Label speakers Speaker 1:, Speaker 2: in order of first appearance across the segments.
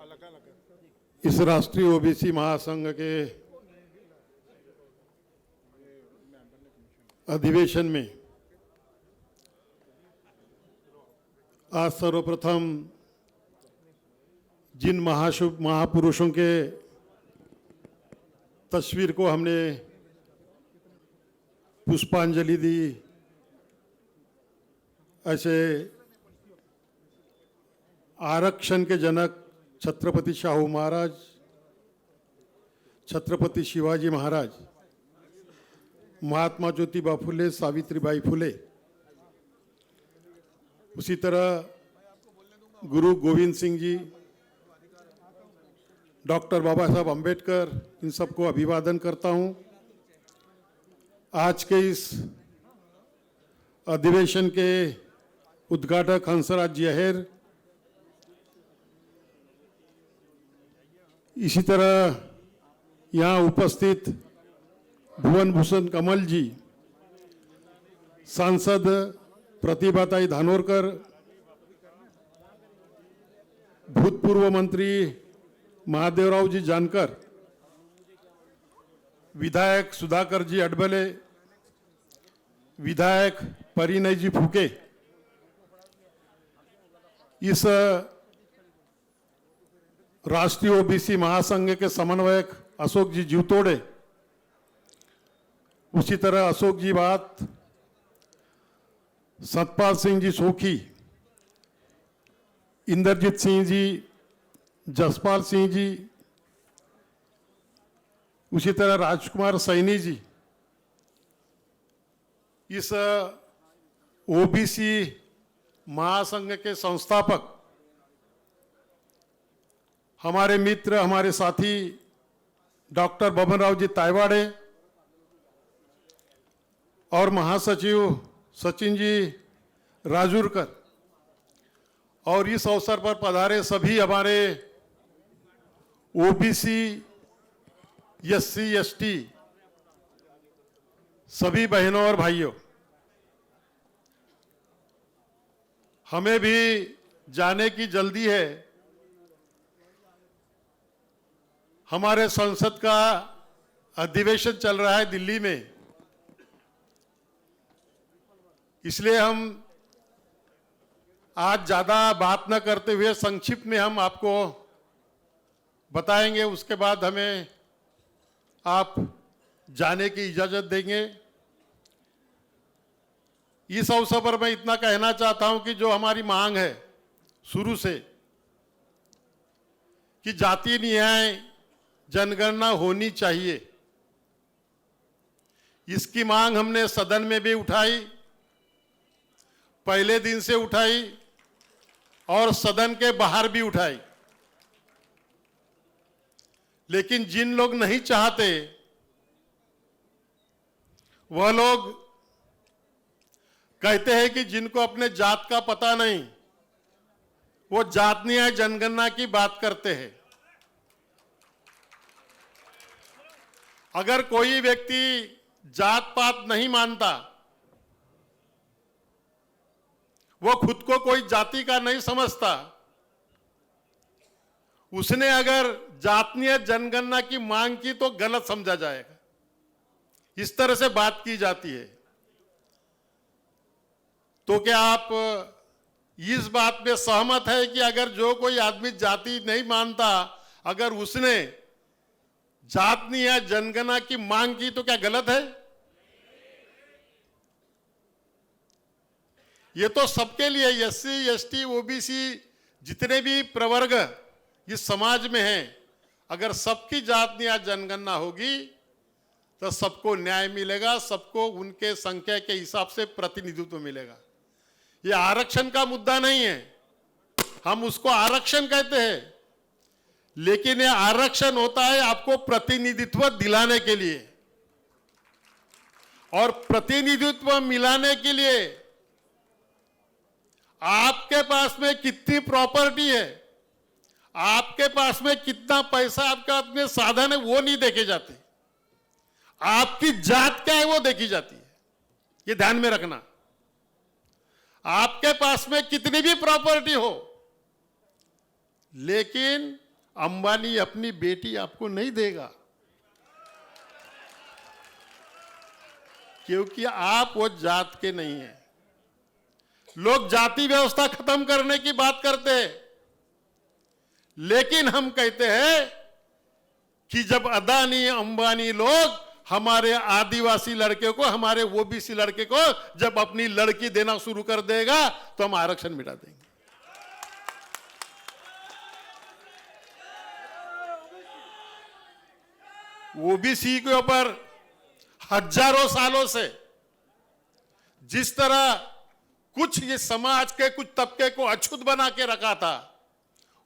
Speaker 1: इस राष्ट्रीय ओबीसी महासंघ के अधिवेशन में आज सर्वप्रथम जिन महापुरुषों के तस्वीर को हमने पुष्पांजलि दी, ऐसे आरक्षण के जनक छत्रपति शाहू महाराज, छत्रपति शिवाजी महाराज, महात्मा ज्योतिबा फुले, सावित्रीबाई फुले, उसी तरह गुरु गोविंद सिंह जी, डॉक्टर बाबा साहब अम्बेडकर, इन सबको अभिवादन करता हूं। आज के इस अधिवेशन के उद्घाटक हंसराज जी अहेर, इसी तरह यहाँ उपस्थित भुवन भूषण कमल जी, सांसद प्रतिभाताई धानोरकर, भूतपूर्व मंत्री महादेवराव जी जानकर, विधायक सुधाकर जी अडबले, विधायक परिणय जी फूके, इस राष्ट्रीय ओबीसी महासंघ के समन्वयक अशोक जी जीवतोड़े, उसी तरह अशोक जी बात, सतपाल सिंह जी सोखी, इंद्रजीत सिंह जी, जसपाल सिंह जी, उसी तरह राजकुमार सैनी जी, इस ओबीसी महासंघ के संस्थापक, हमारे मित्र, हमारे साथी डॉक्टर बबनराव जी तायवाड़े और महासचिव सचिन जी राजूरकर, और इस अवसर पर पधारे सभी हमारे ओबीसी, एससी, एसटी सभी बहनों और भाइयों, हमें भी जाने की जल्दी है। हमारे संसद का अधिवेशन चल रहा है दिल्ली में, इसलिए हम आज ज़्यादा बात न करते हुए संक्षिप्त में हम आपको बताएंगे, उसके बाद हमें आप जाने की इजाज़त देंगे। इस अवसर पर मैं इतना कहना चाहता हूं कि जो हमारी मांग है शुरू से कि जातीय न्याय जनगणना होनी चाहिए, इसकी मांग हमने सदन में भी उठाई, पहले दिन से उठाई और सदन के बाहर भी उठाई। लेकिन जिन लोग नहीं चाहते वह लोग कहते हैं कि जिनको अपने जात का पता नहीं वो जात न्याय जनगणना की बात करते हैं। अगर कोई व्यक्ति जात पात नहीं मानता, वो खुद को कोई जाति का नहीं समझता, उसने अगर जातीय जनगणना की मांग की तो गलत समझा जाएगा। इस तरह से बात की जाती है। तो क्या आप इस बात पे सहमत है कि अगर जो कोई आदमी जाति नहीं मानता, अगर उसने जाति या जनगणना की मांग की तो क्या गलत है? ये तो सबके लिए, एससी, एसटी, ओबीसी जितने भी प्रवर्ग इस समाज में हैं, अगर सबकी जाति या जनगणना होगी तो सबको न्याय मिलेगा, सबको उनके संख्या के हिसाब से प्रतिनिधित्व मिलेगा। ये आरक्षण का मुद्दा नहीं है, हम उसको आरक्षण कहते हैं, लेकिन ये आरक्षण होता है आपको प्रतिनिधित्व दिलाने के लिए, और प्रतिनिधित्व मिलाने के लिए आपके पास में कितनी प्रॉपर्टी है, आपके पास में कितना पैसा, आपका अपने साधन है, वो नहीं देखे जाते, आपकी जात क्या है वो देखी जाती है। ये ध्यान में रखना। आपके पास में कितनी भी प्रॉपर्टी हो, लेकिन अंबानी अपनी बेटी आपको नहीं देगा, क्योंकि आप वो जात के नहीं हैं। लोग जाति व्यवस्था खत्म करने की बात करते हैं, लेकिन हम कहते हैं कि जब अदानी अंबानी लोग हमारे आदिवासी लड़के को, हमारे ओबीसी लड़के को जब अपनी लड़की देना शुरू कर देगा तो हम आरक्षण मिटा देंगे। ओबीसी के ऊपर हजारों सालों से जिस तरह कुछ ये समाज के कुछ तबके को अछूत बना के रखा था,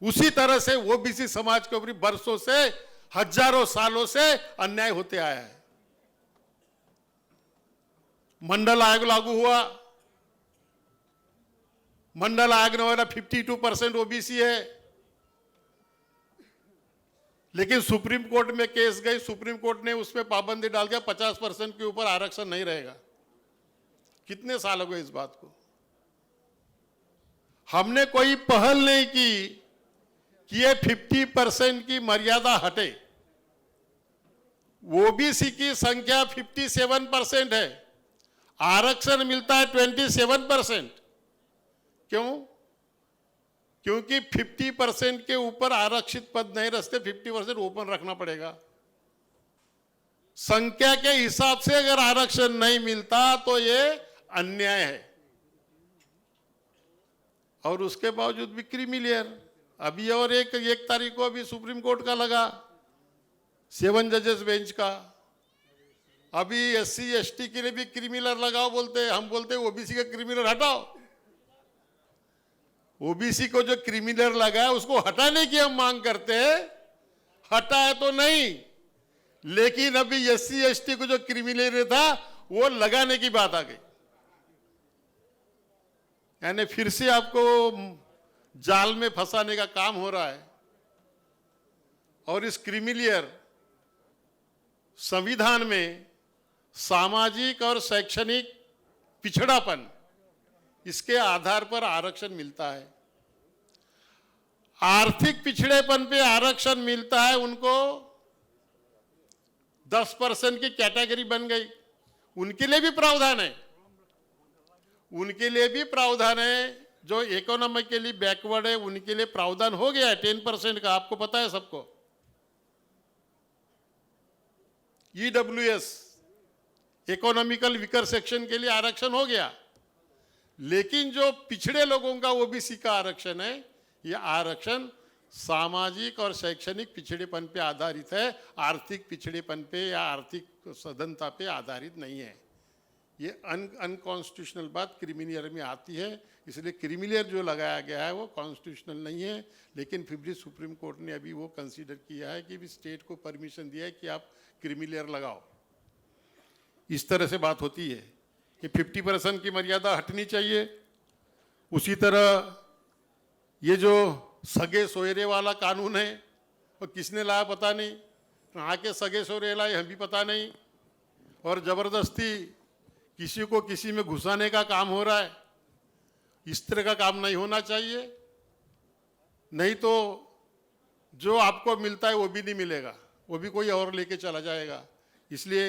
Speaker 1: उसी तरह से ओबीसी समाज के ऊपर बरसों से, हजारों सालों से अन्याय होते आया है। मंडल आयोग लागू हुआ, मंडल आयोग ने वाला 52% ओबीसी है, लेकिन सुप्रीम कोर्ट में केस गई, सुप्रीम कोर्ट ने उसमें पाबंदी डाल के 50% के ऊपर आरक्षण नहीं रहेगा। कितने साल हो गए इस बात को? हमने कोई पहल नहीं की कि ये 50% की मर्यादा हटे। ओबीसी की संख्या 57% है, आरक्षण मिलता है 27%। क्यों? क्योंकि 50% के ऊपर आरक्षित पद नहीं रखते, 50% ओपन रखना पड़ेगा। संख्या के हिसाब से अगर आरक्षण नहीं मिलता तो ये अन्याय है। और उसके बावजूद भी क्रीमी अभी और एक तारीख को अभी सुप्रीम कोर्ट का लगा, 7 जजेस बेंच का। अभी SC ST के लिए भी क्रिमिनल लगाओ बोलते, हम बोलते ओबीसी का क्रिमिनल हटाओ। ओबीसी को जो क्रिमिनल लगा है उसको हटाने की हम मांग करते हैं, हटा है तो नहीं, लेकिन अभी SC ST को जो क्रिमिनल था वो लगाने की बात आ गई। यानी फिर से आपको जाल में फंसाने का काम हो रहा है। और इस क्रिमिनल संविधान में सामाजिक और शैक्षणिक पिछड़ापन, इसके आधार पर आरक्षण मिलता है। आर्थिक पिछड़ेपन पे आरक्षण मिलता है उनको, 10% की कैटेगरी बन गई, उनके लिए भी प्रावधान है। उनके लिए भी प्रावधान है, जो इकोनॉमिकली बैकवर्ड है उनके लिए प्रावधान हो गया है 10% का, आपको पता है सबको। EWS इकोनॉमिकल वीकर सेक्शन के लिए आरक्षण हो गया, लेकिन जो पिछड़े लोगों का ओबीसी का आरक्षण है, यह आरक्षण सामाजिक और शैक्षणिक पिछड़ेपन पे आधारित है, आर्थिक पिछड़ेपन पे या आर्थिक सधनता पे आधारित नहीं है। ये अनकॉन्स्टिट्यूशनल बात क्रिमिनल में आती है, इसलिए क्रिमिनल जो लगाया गया है वो कॉन्स्टिट्यूशनल नहीं है। लेकिन फिर भी सुप्रीम कोर्ट ने अभी वो कंसीडर किया है कि भी स्टेट को परमिशन दिया है कि आप क्रिमिनल लगाओ। इस तरह से बात होती है कि 50% की मर्यादा हटनी चाहिए। उसी तरह ये जो सगे सोयरे वाला कानून है वो किसने लाया पता नहीं, कहाँ के सगे सोयरे लाए हम भी पता नहीं, और ज़बरदस्ती किसी को किसी में घुसाने का काम हो रहा है। इस तरह का काम नहीं होना चाहिए, नहीं तो जो आपको मिलता है वो भी नहीं मिलेगा, वो भी कोई और लेके चला जाएगा। इसलिए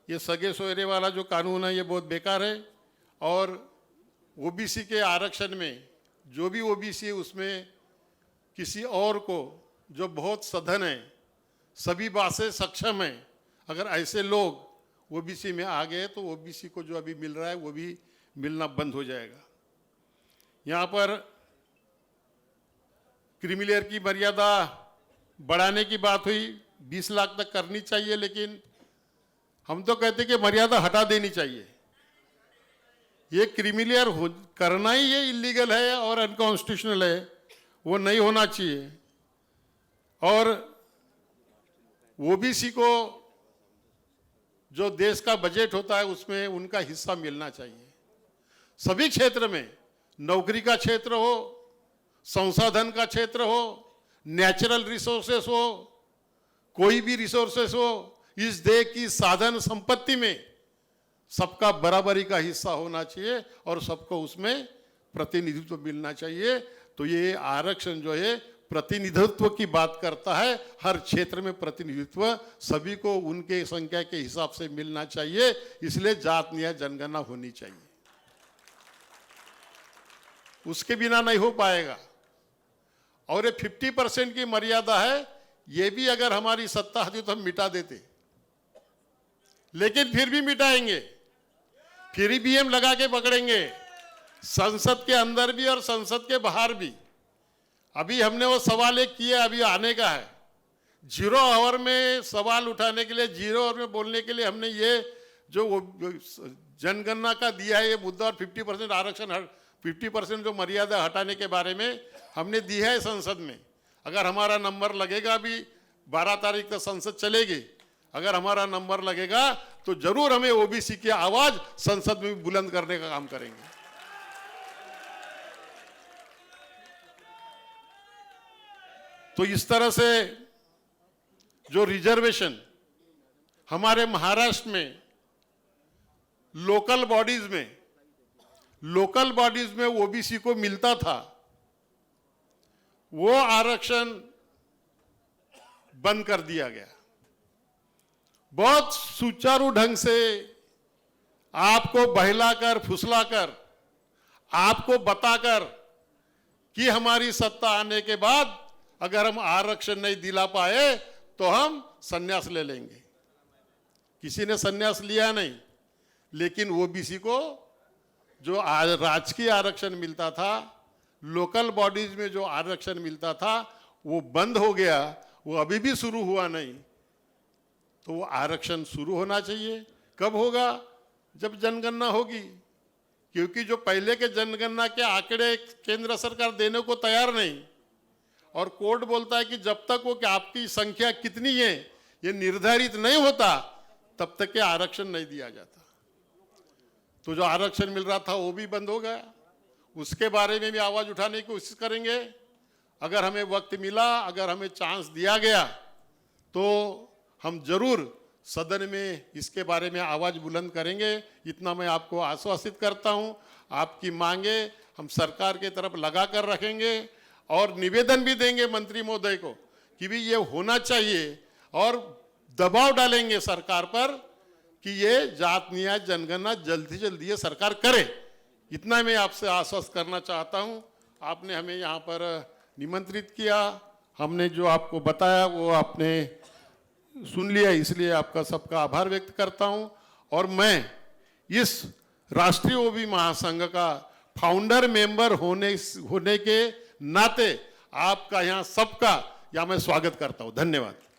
Speaker 1: ये सगे सोयरे वाला जो कानून है ये बहुत बेकार है। और ओबीसी के आरक्षण में जो भी ओबीसी है उसमें किसी और को जो बहुत सधन है, सभी बातें सक्षम है, अगर ऐसे लोग ओबीसी में आ गए तो ओबीसी को जो अभी मिल रहा है वो भी मिलना बंद हो जाएगा। यहाँ पर क्रिमिनल की मर्यादा बढ़ाने की बात हुई, 20 लाख तक करनी चाहिए, लेकिन हम तो कहते कि मर्यादा हटा देनी चाहिए। ये क्रिमिनल करना ही ये इलीगल है और अनकॉन्स्टिट्यूशनल है, वो नहीं होना चाहिए। और ओबीसी को जो देश का बजट होता है उसमें उनका हिस्सा मिलना चाहिए। सभी क्षेत्र में, नौकरी का क्षेत्र हो, संसाधन का क्षेत्र हो, नेचुरल रिसोर्सेस हो, कोई भी रिसोर्सेस हो, इस देश की साधन संपत्ति में सबका बराबरी का हिस्सा होना चाहिए और सबको उसमें प्रतिनिधित्व मिलना चाहिए। तो ये आरक्षण जो है प्रतिनिधित्व की बात करता है। हर क्षेत्र में प्रतिनिधित्व सभी को उनके संख्या के हिसाब से मिलना चाहिए, इसलिए जात न्याय जनगणना होनी चाहिए। उसके बिना नहीं हो पाएगा। और ये 50% की मर्यादा है, ये भी अगर हमारी सत्ता होती तो हम मिटा देते, लेकिन फिर भी मिटाएंगे, फिर भी हम लगा के पकड़ेंगे, संसद के अंदर भी और संसद के बाहर भी। अभी हमने वो सवाल एक किया, अभी आने का है। 0 आवर में सवाल उठाने के लिए, 0 आवर में बोलने के लिए हमने ये जो जनगणना का दिया है ये मुद्दा, और 50% आरक्षण, 50% जो मर्यादा हटाने के बारे में हमने दी है संसद में। अगर हमारा नंबर लगेगा, अभी 12 तारीख तक संसद चलेगी, अगर हमारा नंबर लगेगा तो जरूर हमें ओबीसी की आवाज संसद में भी बुलंद करने का काम करेंगे। तो इस तरह से जो रिजर्वेशन हमारे महाराष्ट्र में लोकल बॉडीज में ओबीसी को मिलता था, वो आरक्षण बंद कर दिया गया। बहुत सुचारू ढंग से आपको बहलाकर, फुसलाकर, आपको बताकर कि हमारी सत्ता आने के बाद अगर हम आरक्षण नहीं दिला पाए तो हम संन्यास ले लेंगे। किसी ने संन्यास लिया नहीं, लेकिन ओबीसी को जो राजकीय आरक्षण मिलता था, लोकल बॉडीज में जो आरक्षण मिलता था, वो बंद हो गया। वो अभी भी शुरू हुआ नहीं। तो वो आरक्षण शुरू होना चाहिए। कब होगा? जब जनगणना होगी, क्योंकि जो पहले के जनगणना के आंकड़े केंद्र सरकार देने को तैयार नहीं, और कोर्ट बोलता है कि जब तक वो कि आपकी संख्या कितनी है ये निर्धारित नहीं होता, तब तक के आरक्षण नहीं दिया जाता। तो जो आरक्षण मिल रहा था वो भी बंद हो गया। उसके बारे में भी आवाज उठाने की कोशिश करेंगे। अगर हमें वक्त मिला, अगर हमें चांस दिया गया, तो हम जरूर सदन में इसके बारे में आवाज बुलंद करेंगे। इतना मैं आपको आश्वासित करता हूं। आपकी मांगे हम सरकार के तरफ लगा कर रखेंगे, और निवेदन भी देंगे मंत्री महोदय को कि भी ये होना चाहिए, और दबाव डालेंगे सरकार पर कि ये जात न्याय जनगणना जल्दी से जल्दी ये सरकार करे। इतना मैं आपसे आश्वस्त करना चाहता हूं। आपने हमें यहाँ पर निमंत्रित किया, हमने जो आपको बताया वो आपने सुन लिया, इसलिए आपका सबका आभार व्यक्त करता हूं। और मैं इस राष्ट्रीय ओबी महासंघ का फाउंडर मेंबर होने के नाते आपका यहाँ सबका यहाँ मैं स्वागत करता हूं। धन्यवाद।